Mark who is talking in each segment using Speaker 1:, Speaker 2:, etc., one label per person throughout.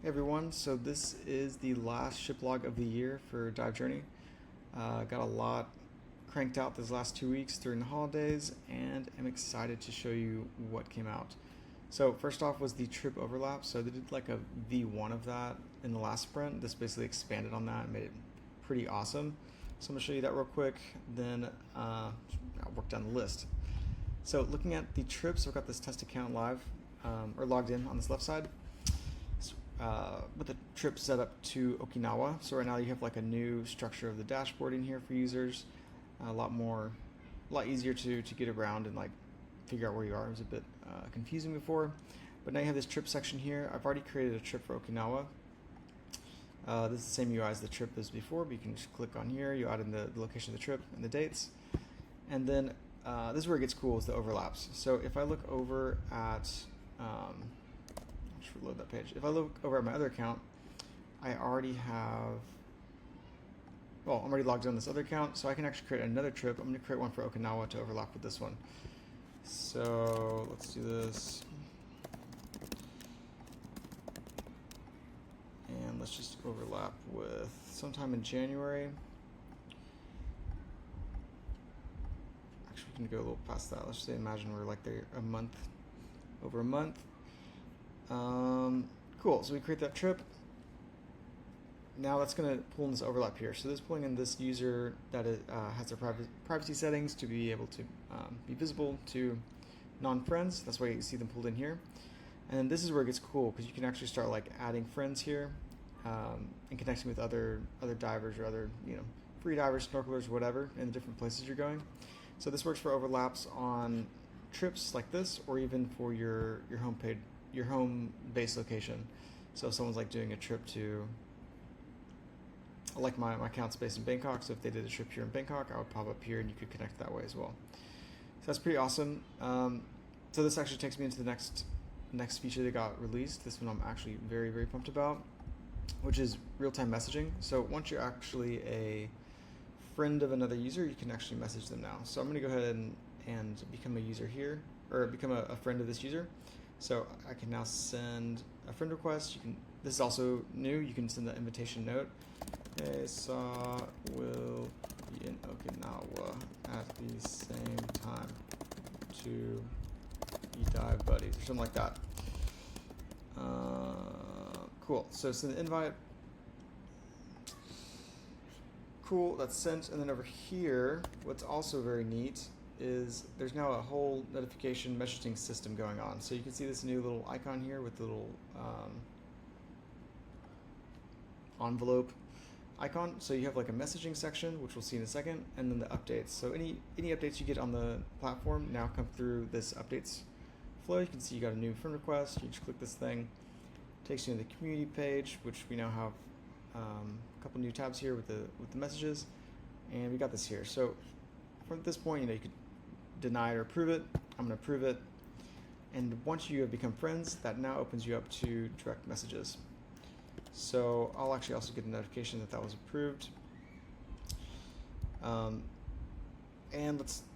Speaker 1: Hey everyone, so this is the last shiplog of the year for DiveJourney. Got a lot cranked out this last 2 weeks during the holidays, and I'm excited to show you what came out. So first off was the trip overlap. So they did like a V1 of that in the last sprint. This basically expanded on that and made it pretty awesome. So I'm gonna show you that real quick, then I'll work down the list. So looking at the trips, I've got this test account live, or logged in on this left side. With the trip set up to Okinawa. So right now you have like a new structure of the dashboarding here for users. A lot easier to get around and like figure out where you are. It was a bit confusing before, but now you have this trip section here. I've already created a trip for Okinawa. This is the same UI as the trip as before, but you can just click on here. You add in the location of the trip and the dates, and then this is where it gets cool, is the overlaps. So if I look over at reload that page. If I look over at my other account, I already have, well, I'm already logged in on this other account, so I can actually create another trip. I'm going to create one for Okinawa to overlap with this one. So let's do this. And let's just overlap with sometime in January. Actually, we can go a little past that. Let's say imagine we're like there over a month. Cool, so we create that trip. Now that's going to pull in this overlap here. So this is pulling in this user that has their privacy settings to be able to be visible to non-friends. That's why you see them pulled in here. And then this is where it gets cool, because you can actually start like adding friends here and connecting with other divers or other free divers, snorkelers, whatever, in the different places you're going. So this works for overlaps on trips like this, or even for your home base location. So if someone's like doing a trip to, like my account's based in Bangkok, so if they did a trip here in Bangkok, I would pop up here and you could connect that way as well. So that's pretty awesome. So this actually takes me into the next feature that got released. This one I'm actually very, very pumped about, which is real-time messaging. So once you're actually a friend of another user, you can actually message them now. So I'm going to go ahead and become a user here, or become a friend of this user. So I can now send a friend request. This is also new. You can send an invitation note. Hey, saw will be in Okinawa at the same time to be dive buddies, or something like that. Cool. So send the invite. Cool. That's sent. And then over here, what's also very neat is there's now a whole notification messaging system going on. So you can see this new little icon here with the little envelope icon. So you have like a messaging section, which we'll see in a second, and then the updates. So any updates you get on the platform now come through this updates flow. You can see you got a new friend request. You just click this thing, takes you to the community page, which we now have a couple new tabs here with the messages, and we got this here. So from this point, you could deny or approve it. I'm going to approve it. And once you have become friends, that now opens you up to direct messages. So I'll actually also get a notification that was approved. And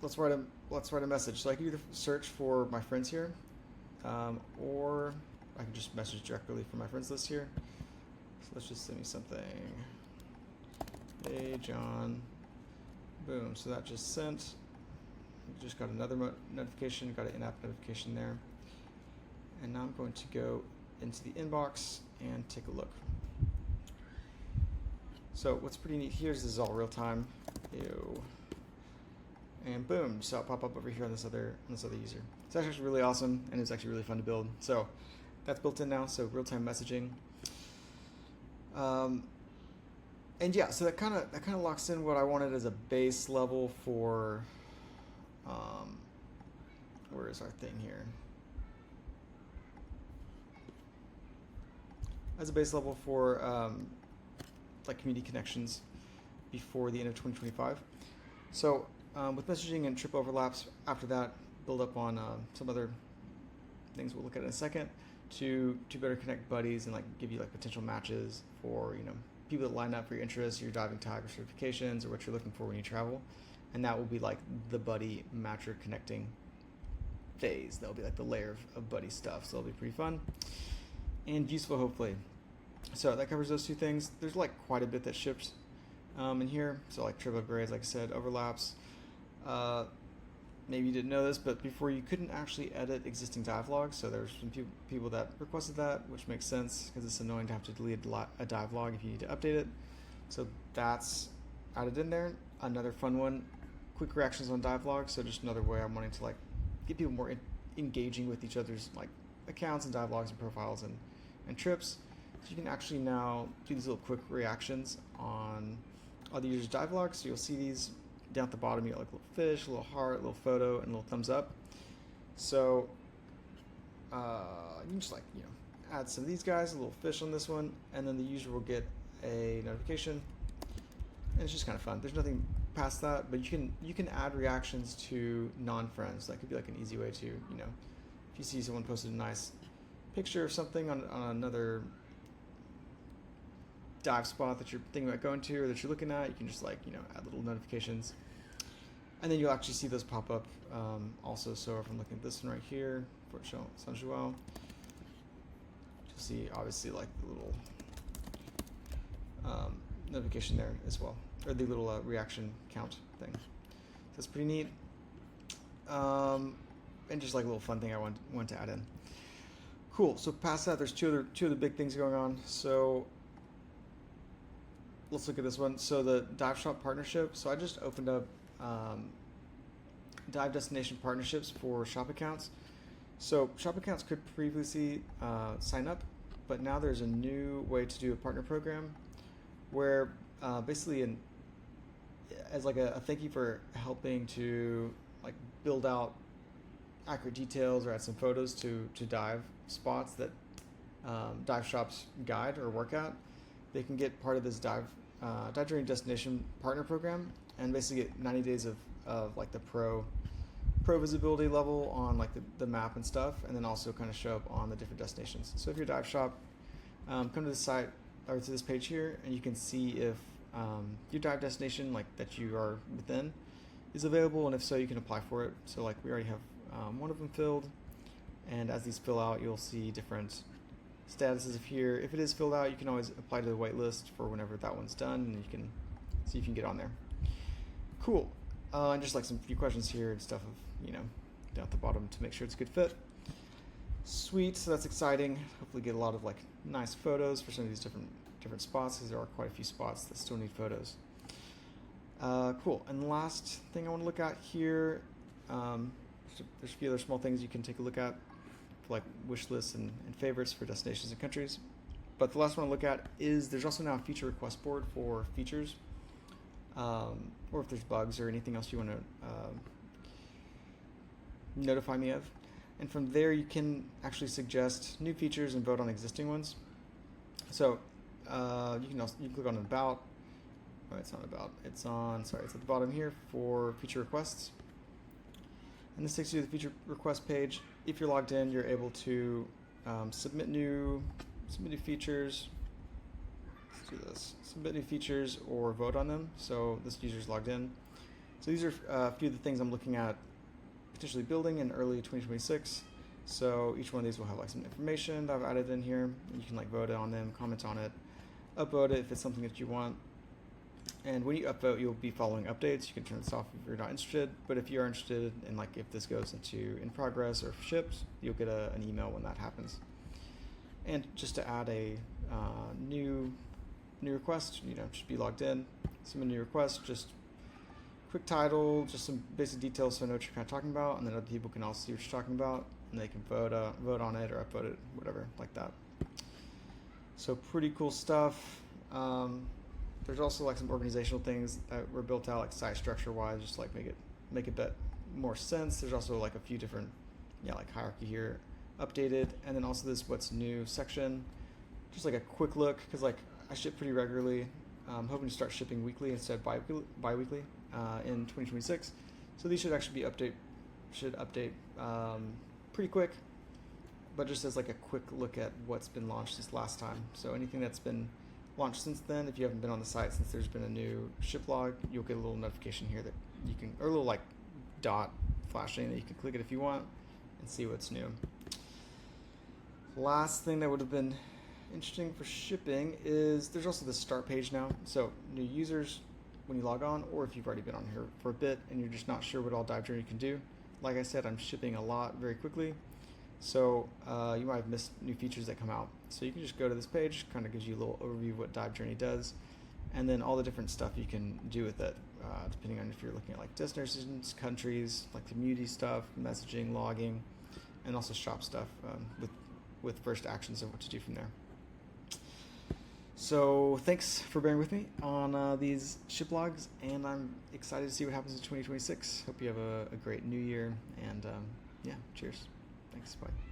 Speaker 1: let's write a message. So I can either search for my friends here, or I can just message directly from my friends list here. So let's just send me something. Hey John. Boom. So that just sent. Just got another notification, got an in-app notification there. And now I'm going to go into the inbox and take a look. So what's pretty neat here is this is all real time. Ew. And boom, you saw it pop up over here on this other user. It's actually really awesome, and it's actually really fun to build. So that's built in now, so real-time messaging. And yeah, so that kind of locks in what I wanted as a base level for, where is our thing here? As a base level for like community connections before the end of 2025. So with messaging and trip overlaps, after that, build up on some other things we'll look at in a second to better connect buddies and like give you like potential matches for people that line up for your interests, your diving tag or certifications, or what you're looking for when you travel. And that will be like the buddy matcher connecting phase. That'll be like the layer of buddy stuff. So it'll be pretty fun and useful, hopefully. So that covers those two things. There's like quite a bit that ships in here. So like trip upgrades, like I said, overlaps. Maybe you didn't know this, but before you couldn't actually edit existing dive logs. So there's some people that requested that, which makes sense because it's annoying to have to delete a dive log if you need to update it. So that's added in there. Another fun one, quick reactions on dive logs. So just another way I'm wanting to like get people more engaging with each other's like accounts and dive logs and profiles and trips. So you can actually now do these little quick reactions on other users' dive logs. So you'll see these down at the bottom. You got like a little fish, a little heart, a little photo, and a little thumbs up. So you can just like, you know, add some of these guys, a little fish on this one, and then the user will get a notification. And it's just kind of fun. There's nothing past that, but you can add reactions to non-friends. That could be like an easy way to, you know, if you see someone posted a nice picture of something on another dive spot that you're thinking about going to or that you're looking at, you can just like, you know, add little notifications, and then you'll actually see those pop up also. So if I'm looking at this one right here, Fort San Joao, you'll see obviously like the little notification there as well, or the little reaction count thing. So that's pretty neat, and just like a little fun thing I want to add in. Cool. So past that, there's two other big things going on. So let's look at this one. So the Dive Shop partnership. So I just opened up dive destination partnerships for shop accounts. So shop accounts could previously sign up, but now there's a new way to do a partner program where basically as like a thank you for helping to like build out accurate details or add some photos to dive spots that dive shops guide or work at, they can get part of this DiveJourney destination partner program and basically get 90 days of like the pro visibility level on like the map and stuff, and then also kind of show up on the different destinations. So if you're a dive shop, come to the site or to this page here, and you can see if your dive destination like that you are within is available, and if so, you can apply for it. So like we already have one of them filled, and as these fill out, you'll see different statuses of here. If it is filled out, you can always apply to the wait list for whenever that one's done, and you can see if you can get on there. Cool. And just like some few questions here and stuff of, you know, down at the bottom to make sure it's a good fit. Sweet. So that's exciting. Hopefully get a lot of like nice photos for some of these different spots, because there are quite a few spots that still need photos. Cool. And the last thing I want to look at here, there's a few other small things you can take a look at, like wish lists and favorites for destinations and countries. But the last one to look at is there's also now a feature request board for features, or if there's bugs or anything else you want to notify me of. And from there you can actually suggest new features and vote on existing ones. So you can click on about. Oh, it's not about. It's at the bottom here for feature requests. And this takes you to the feature request page. If you're logged in, you're able to submit new features. Let's do this. Submit new features or vote on them. So this user's logged in. So these are a few of the things I'm looking at potentially building in early 2026. So each one of these will have like some information that I've added in here. You can like vote on them, comment on it, upvote it if it's something that you want. And when you upvote, you'll be following updates. You can turn this off if you're not interested, but if you are interested, and like if this goes into in progress or shipped, you'll get an email when that happens. And just to add a new request, just be logged in, submit a new request, just quick title, just some basic details so I know what you're kind of talking about, and then other people can also see what you're talking about, and they can vote on it or upvote it, whatever, like that. So pretty cool stuff. There's also like some organizational things that were built out, like site structure wise, just like make a bit more sense. There's also like a few different, like hierarchy here updated, and then also this what's new section, just like a quick look, because like I ship pretty regularly. I'm hoping to start shipping weekly instead of bi-weekly in 2026. So these should actually be update pretty quick, but just as like a quick look at what's been launched since last time. So anything that's been launched since then, if you haven't been on the site since there's been a new Shiplog, you'll get a little notification here that you can, or a little like dot flashing that you can click it if you want and see what's new. Last thing that would have been interesting for shipping is there's also the start page now. So new users, when you log on, or if you've already been on here for a bit and you're just not sure what all DiveJourney can do, like I said, I'm shipping a lot very quickly. So you might have missed new features that come out. So you can just go to this page, kind of gives you a little overview of what DiveJourney does, and then all the different stuff you can do with it, depending on if you're looking at like destinations, countries, like community stuff, messaging, logging, and also shop stuff with first actions of what to do from there. So thanks for bearing with me on these shiplogs, and I'm excited to see what happens in 2026. Hope you have a great new year, and yeah, cheers. Thanks, bye.